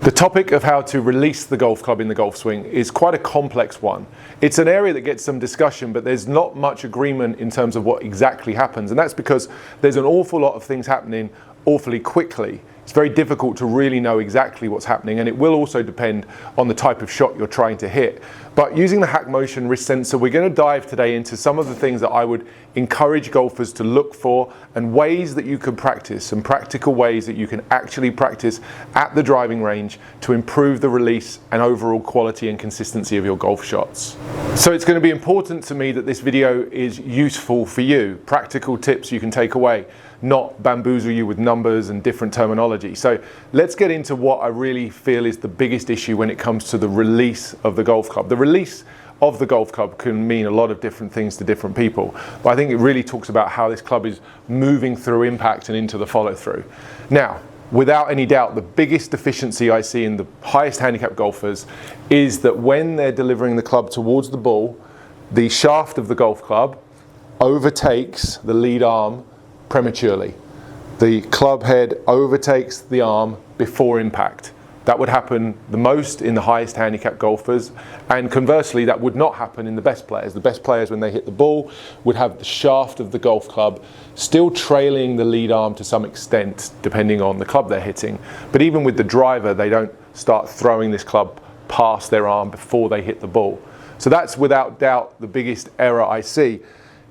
The topic of how to release the golf club in the golf swing is quite a complex one. It's an area that gets some discussion, but there's not much agreement in terms of what exactly happens. And that's because there's an awful lot of things happening awfully quickly. It's very difficult to really know exactly what's happening, and it will also depend on the type of shot you're trying to hit. But using the Hack Motion wrist sensor, we're going to dive today into some of the things that I would encourage golfers to look for and ways that you can practice, some practical ways that you can actually practice at the driving range to improve the release and overall quality and consistency of your golf shots. So it's going to be important to me that this video is useful for you, practical tips you can take away, not bamboozle you with numbers and different terminology. So let's get into what I really feel is the biggest issue when it comes to the release of the golf club. The release of the golf club can mean a lot of different things to different people, but I think it really talks about how this club is moving through impact and into the follow through. Now, without any doubt, the biggest deficiency I see in the highest handicap golfers is that when they're delivering the club towards the ball, the shaft of the golf club overtakes the lead arm prematurely. The club head overtakes the arm before impact. That would happen the most in the highest handicap golfers, and conversely that would not happen in the best players. The best players, when they hit the ball, would have the shaft of the golf club still trailing the lead arm to some extent depending on the club they're hitting. But even with the driver, they don't start throwing this club past their arm before they hit the ball. So that's without doubt the biggest error I see.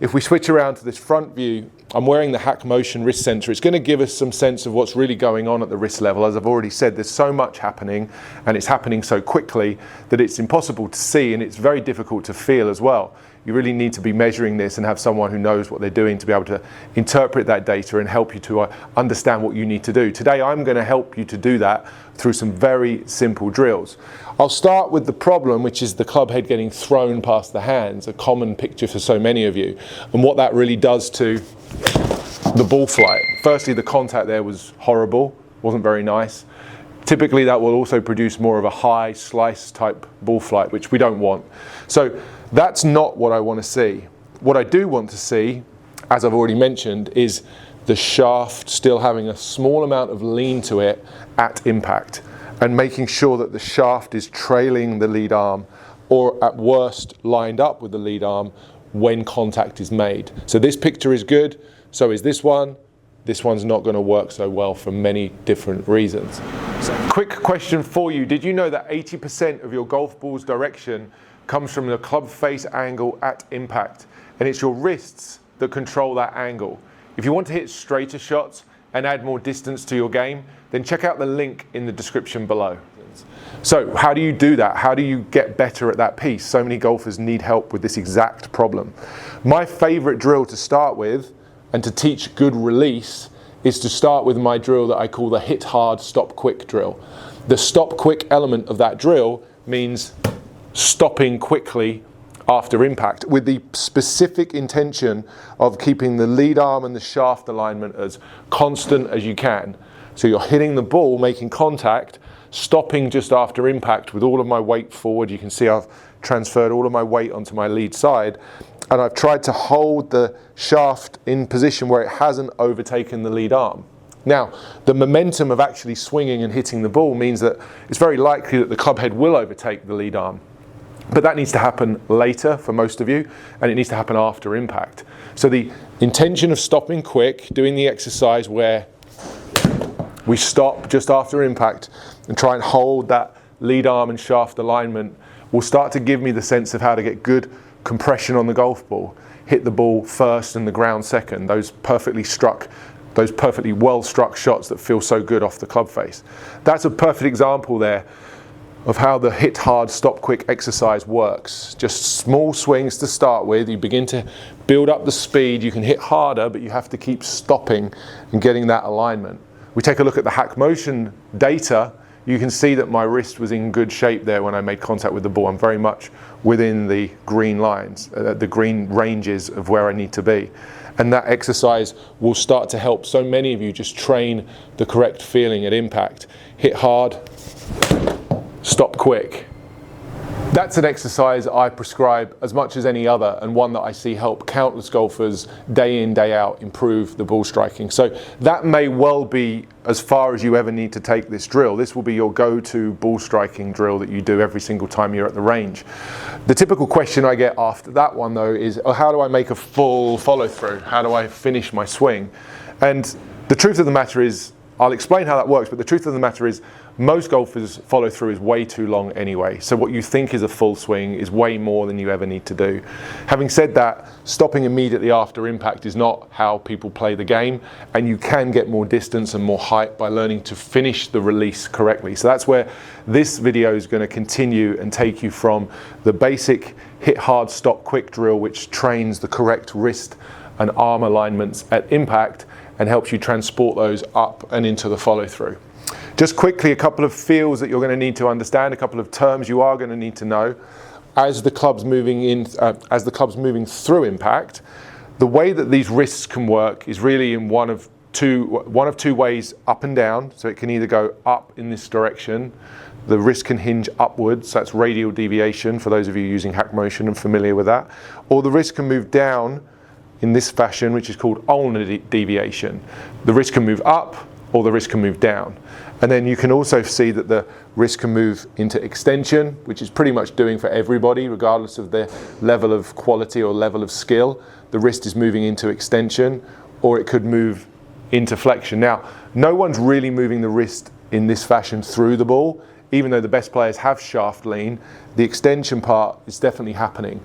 If we switch around to this front view, I'm wearing the Hack Motion wrist sensor. It's going to give us some sense of what's really going on at the wrist level. As I've already said, there's so much happening, and it's happening so quickly that it's impossible to see, and it's very difficult to feel as well. You really need to be measuring this and have someone who knows what they're doing to be able to interpret that data and help you to understand what you need to do. Today I'm going to help you to do that through some very simple drills. I'll start with the problem, which is the club head getting thrown past the hands, a common picture for so many of you, and what that really does to the ball flight. Firstly, the contact there was horrible, wasn't very nice. Typically that will also produce more of a high slice type ball flight, which we don't want. So that's not what I want to see. What I do want to see, as I've already mentioned, is the shaft still having a small amount of lean to it at impact, and making sure that the shaft is trailing the lead arm, or at worst lined up with the lead arm when contact is made. So this picture is good, so is this one. This one's not going to work so well for many different reasons. So, quick question for you. Did you know that 80% of your golf ball's direction comes from the club face angle at impact? And it's your wrists that control that angle. If you want to hit straighter shots and add more distance to your game, then check out the link in the description below. So how do you do that? How do you get better at that piece? So many golfers need help with this exact problem. My favorite drill to start with and to teach good release is to start with my drill that I call the hit hard, stop quick drill. The stop quick element of that drill means stopping quickly after impact with the specific intention of keeping the lead arm and the shaft alignment as constant as you can. So you're hitting the ball, making contact, stopping just after impact with all of my weight forward. You can see I've transferred all of my weight onto my lead side, and I've tried to hold the shaft in position where it hasn't overtaken the lead arm. Now, the momentum of actually swinging and hitting the ball means that it's very likely that the club head will overtake the lead arm. But that needs to happen later for most of you, and it needs to happen after impact. So the intention of stopping quick, doing the exercise where we stop just after impact and try and hold that lead arm and shaft alignment, will start to give me the sense of how to get good compression on the golf ball, hit the ball first and the ground second, those perfectly well struck shots that feel so good off the club face. That's a perfect example there of how the hit hard, stop quick exercise works. Just small swings to start with. You begin to build up the speed. You can hit harder, but you have to keep stopping and getting that alignment. We take a look at the Hack Motion data. You can see that my wrist was in good shape there when I made contact with the ball. I'm very much within the green lines, the green ranges of where I need to be. And that exercise will start to help so many of you just train the correct feeling at impact. Hit hard, stop quick. That's an exercise I prescribe as much as any other, and one that I see help countless golfers day in, day out improve the ball striking. So that may well be as far as you ever need to take this drill. This will be your go-to ball striking drill that you do every single time you're at the range. The typical question I get after that one though is, oh, how do I make a full follow through? How do I finish my swing? And the truth of the matter is, I'll explain how that works, but the truth of the matter is most golfers' follow through is way too long anyway. So what you think is a full swing is way more than you ever need to do. Having said that, stopping immediately after impact is not how people play the game, and you can get more distance and more height by learning to finish the release correctly. So that's where this video is going to continue and take you from the basic hit hard, stop quick drill, which trains the correct wrist and arm alignments at impact and helps you transport those up and into the follow through. Just quickly, a couple of feels that you're going to need to understand, a couple of terms you are going to need to know as the club's moving through impact. The way that these wrists can work is really in one of two ways, up and down. So it can either go up in this direction. The wrist can hinge upwards, that's radial deviation for those of you using hack motion and familiar with that. Or the wrist can move down in this fashion, which is called ulnar deviation. The wrist can move up or the wrist can move down. And then you can also see that the wrist can move into extension, which is pretty much doing for everybody, regardless of their level of quality or level of skill. The wrist is moving into extension, or it could move into flexion. Now, no one's really moving the wrist in this fashion through the ball. Even though the best players have shaft lean, the extension part is definitely happening.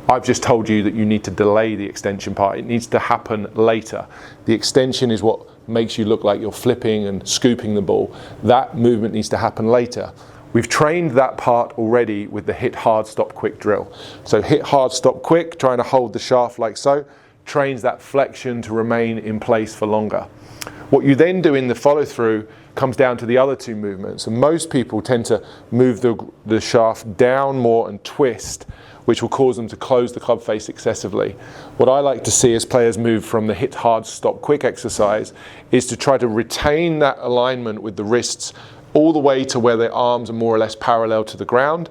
I've just told you that you need to delay the extension part. It needs to happen later. The extension is what makes you look like you're flipping and scooping the ball. That movement needs to happen later. We've trained that part already with the hit hard, stop quick drill. So hit hard, stop quick, trying to hold the shaft like so, trains that flexion to remain in place for longer. What you then do in the follow through comes down to the other two movements. And most people tend to move the shaft down more and twist, which will cause them to close the club face excessively. What I like to see as players move from the hit hard, stop quick exercise is to try to retain that alignment with the wrists all the way to where their arms are more or less parallel to the ground,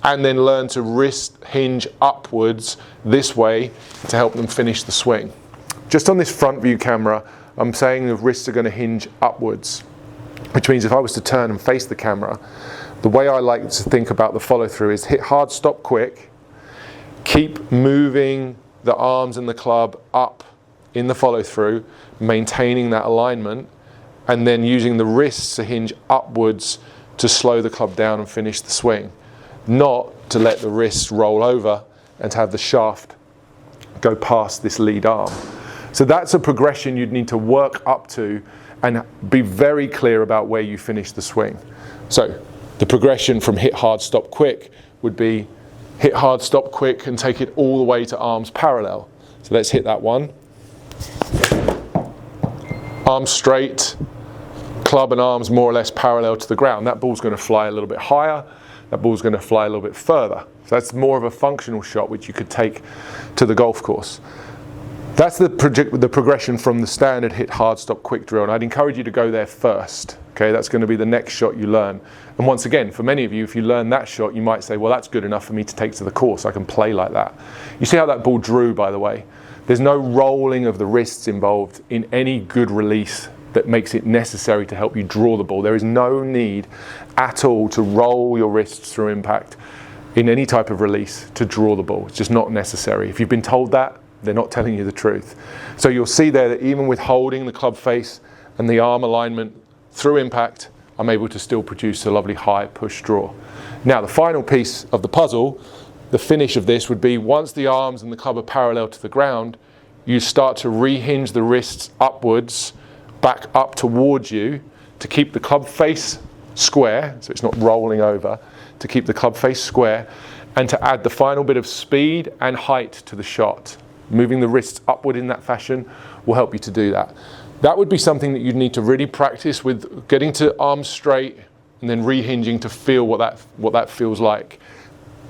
and then learn to wrist hinge upwards this way to help them finish the swing. Just on this front view camera, I'm saying the wrists are going to hinge upwards, which means if I was to turn and face the camera, the way I like to think about the follow through is hit hard, stop quick, keep moving the arms and the club up in the follow through, maintaining that alignment, and then using the wrists to hinge upwards to slow the club down and finish the swing. Not to let the wrists roll over and to have the shaft go past this lead arm. So that's a progression you'd need to work up to and be very clear about where you finish the swing. So the progression from hit hard, stop quick would be hit hard, stop quick, and take it all the way to arms parallel. So let's hit that one. Arms straight, club and arms more or less parallel to the ground. That ball's going to fly a little bit higher. That ball's going to fly a little bit further. So that's more of a functional shot which you could take to the golf course. That's the progression from the standard hit hard, stop quick drill, and I'd encourage you to go there first. Okay, that's going to be the next shot you learn. And once again, for many of you, if you learn that shot, you might say, well, that's good enough for me to take to the course. I can play like that. You see how that ball drew, by the way? There's no rolling of the wrists involved in any good release that makes it necessary to help you draw the ball. There is no need at all to roll your wrists through impact in any type of release to draw the ball. It's just not necessary. If you've been told that, they're not telling you the truth. So you'll see there that even with holding the club face and the arm alignment through impact, I'm able to still produce a lovely high push draw. Now the final piece of the puzzle, the finish of this would be once the arms and the club are parallel to the ground, you start to rehinge the wrists upwards, back up towards you to keep the club face square, so it's not rolling over, to keep the club face square, and to add the final bit of speed and height to the shot. Moving the wrists upward in that fashion will help you to do that. That would be something that you'd need to really practice with, getting to arms straight and then rehinging to feel what that feels like.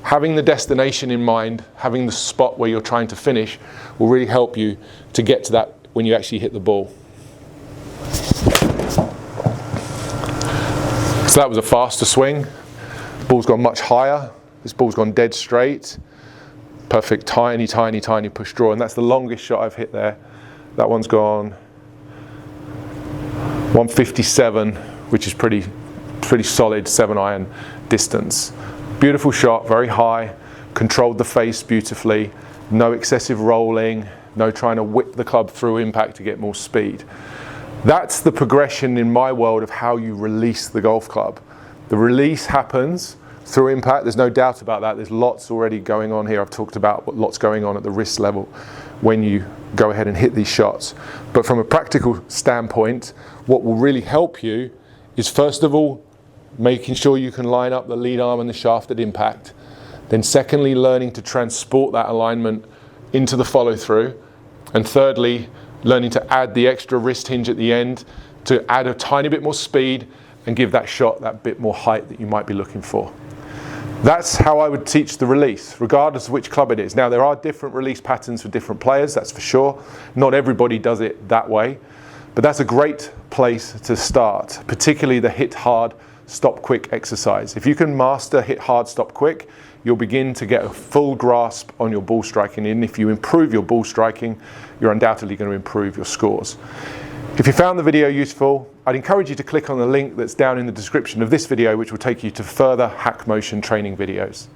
Having the destination in mind, having the spot where you're trying to finish will really help you to get to that when you actually hit the ball. So that was a faster swing. Ball's gone much higher. This ball's gone dead straight. Perfect, tiny, tiny, tiny push draw, and that's the longest shot I've hit there. That one's gone 157, which is pretty solid 7-iron distance. Beautiful shot, very high, controlled the face beautifully, no excessive rolling, no trying to whip the club through impact to get more speed. That's the progression in my world of how you release the golf club. The release happens through impact, there's no doubt about that. There's lots already going on here. I've talked about lots going on at the wrist level when you go ahead and hit these shots. But from a practical standpoint, what will really help you is, first of all, making sure you can line up the lead arm and the shaft at impact. Then secondly, learning to transport that alignment into the follow through. And thirdly, learning to add the extra wrist hinge at the end to add a tiny bit more speed and give that shot that bit more height that you might be looking for. That's how I would teach the release, regardless of which club it is. Now, there are different release patterns for different players, that's for sure. Not everybody does it that way, but that's a great place to start, particularly the hit hard, stop quick exercise. If you can master hit hard, stop quick, you'll begin to get a full grasp on your ball striking. And if you improve your ball striking, you're undoubtedly going to improve your scores. If you found the video useful, I'd encourage you to click on the link that's down in the description of this video, which will take you to further hack motion training videos.